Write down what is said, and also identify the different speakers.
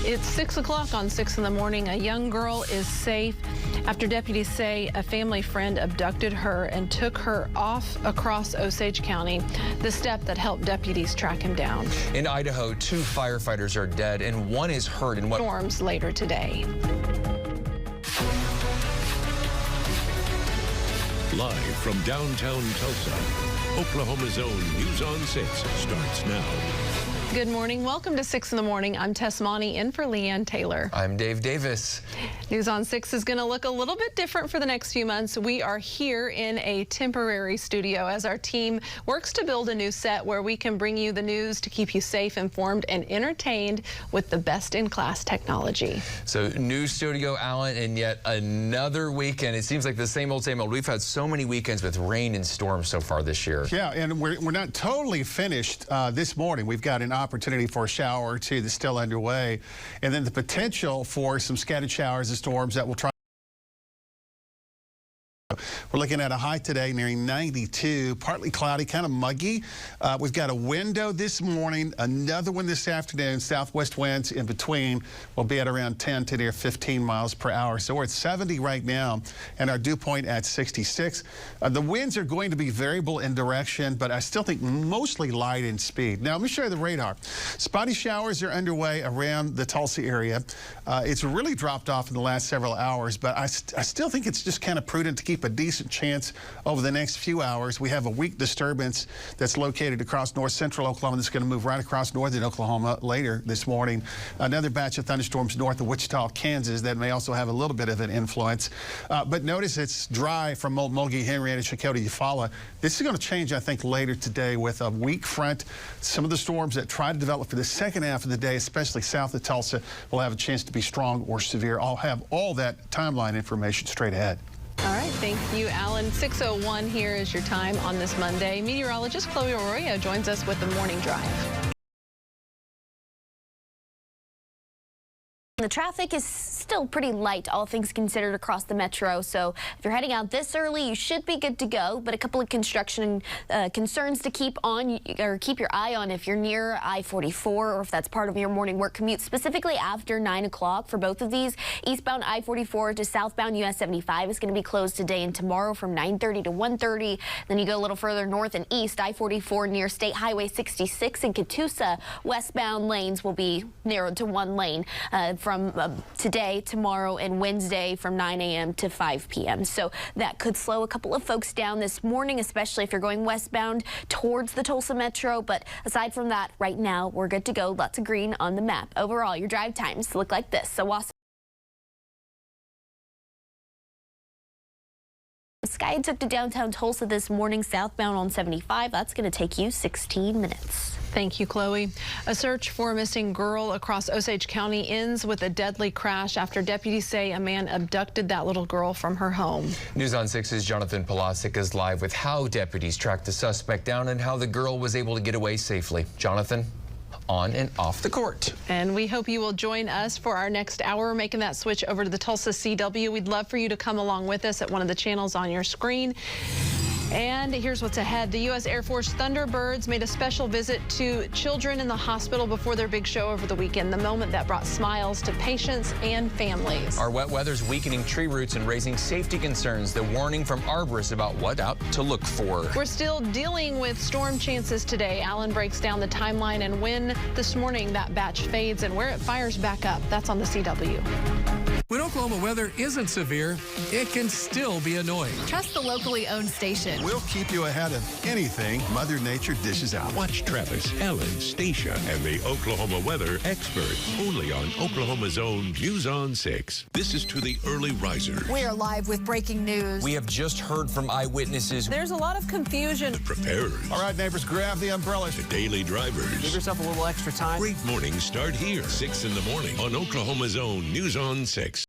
Speaker 1: It's 6 o'clock on 6 in the morning. A young girl is safe after deputies say a family friend abducted her and took her off across Osage County, the step that helped deputies track him down.
Speaker 2: In Idaho, 2 firefighters are dead and 1 is hurt in what
Speaker 1: storms later today.
Speaker 3: Live from downtown Tulsa, Oklahoma's own News on 6 starts now.
Speaker 1: Good morning. Welcome to 6 in the morning. I'm Tess Maune in for Leanne Taylor.
Speaker 2: I'm Dave Davis.
Speaker 1: News on 6 is going to look a little bit different for the next few months. We are here in a temporary studio as our team works to build a new set where we can bring you the news to keep you safe, informed, and entertained with the best-in-class technology.
Speaker 2: So, new studio, Alan, and yet another weekend. It seems like the same old, same old. We've had so many weekends with rain and storms so far this year.
Speaker 4: Yeah, and we're not totally finished this morning. We've got an opportunity for a shower or two that's still underway, and then the potential for some scattered showers and storms that will try. We're looking at a high today nearing 92, partly cloudy, kind of muggy. We've got a window this morning, another one this afternoon. Southwest winds in between will be at around 10 to near 15 miles per hour. So we're at 70 right now, and our dew point at 66. The winds are going to be variable in direction, but I still think mostly light in speed. Now, let me show you the radar. Spotty showers are underway around the Tulsa area. It's really dropped off in the last several hours, but I still think it's just kind of prudent to keep a decent chance over the next few hours. We have a weak disturbance that's located across north central Oklahoma that's going to move right across northern Oklahoma later this morning. Another batch of thunderstorms north of Wichita, Kansas that may also have a little bit of an influence. But notice it's dry from Mulgee, Henrietta, Chakotah, Eufaula. This is going to change, I think, later today with a weak front. Some of the storms that try to develop for the second half of the day, especially south of Tulsa, will have a chance to be strong or severe. I'll have all that timeline information straight ahead.
Speaker 1: All right, thank you, Alan. 6:01 here is your time on this Monday. Meteorologist Chloe Arroyo joins us with the morning drive.
Speaker 5: The traffic is still pretty light, all things considered, across the metro. So if you're heading out this early, you should be good to go. But a couple of construction concerns to keep your eye on if you're near I-44 or if that's part of your morning work commute, specifically after 9 o'clock for both of these. Eastbound I-44 to southbound US 75 is going to be closed today and tomorrow from 9:30 to 1:30. Then you go a little further north and east, I-44 near State Highway 66 in Catoosa. Westbound lanes will be narrowed to 1 lane from today, tomorrow, and Wednesday from 9 a.m. to 5 p.m. So that could slow a couple of folks down this morning, especially if you're going westbound towards the Tulsa Metro. But aside from that, right now, we're good to go. Lots of green on the map. Overall, your drive times look like this. So Sky took to downtown Tulsa this morning, southbound on 75. That's going to take you 16 minutes.
Speaker 1: Thank you, Chloe. A search for a missing girl across Osage County ends with a deadly crash after deputies say a man abducted that little girl from her home.
Speaker 2: News on 6's Jonathan Polasic is live with how deputies tracked the suspect down and how the girl was able to get away safely. Jonathan, on and off the court.
Speaker 1: And we hope you will join us for our next hour, making that switch over to the Tulsa CW. We'd love for you to come along with us at one of the channels on your screen. And here's what's ahead. The U.S. Air Force Thunderbirds made a special visit to children in the hospital before their big show over the weekend, the moment that brought smiles to patients and families.
Speaker 2: Our wet weather's weakening tree roots and raising safety concerns. The warning from arborists about what out to look for.
Speaker 1: We're still dealing with storm chances today. Alan breaks down the timeline and when this morning that batch fades and where it fires back up. That's on the CW.
Speaker 6: When Oklahoma weather isn't severe, it can still be annoying.
Speaker 7: Trust the locally owned station.
Speaker 8: We'll keep you ahead of anything Mother Nature dishes out.
Speaker 3: Watch Travis, Ellen, Stacia, and the Oklahoma weather expert only on Oklahoma's own News on 6. This is to the early riser.
Speaker 7: We are live with breaking news.
Speaker 2: We have just heard from eyewitnesses.
Speaker 1: There's a lot of confusion.
Speaker 3: The preparers.
Speaker 4: All right, neighbors, grab the umbrellas.
Speaker 3: The daily drivers.
Speaker 6: Give yourself a little extra time.
Speaker 3: Great mornings start here, 6 in the morning on Oklahoma's own News on 6.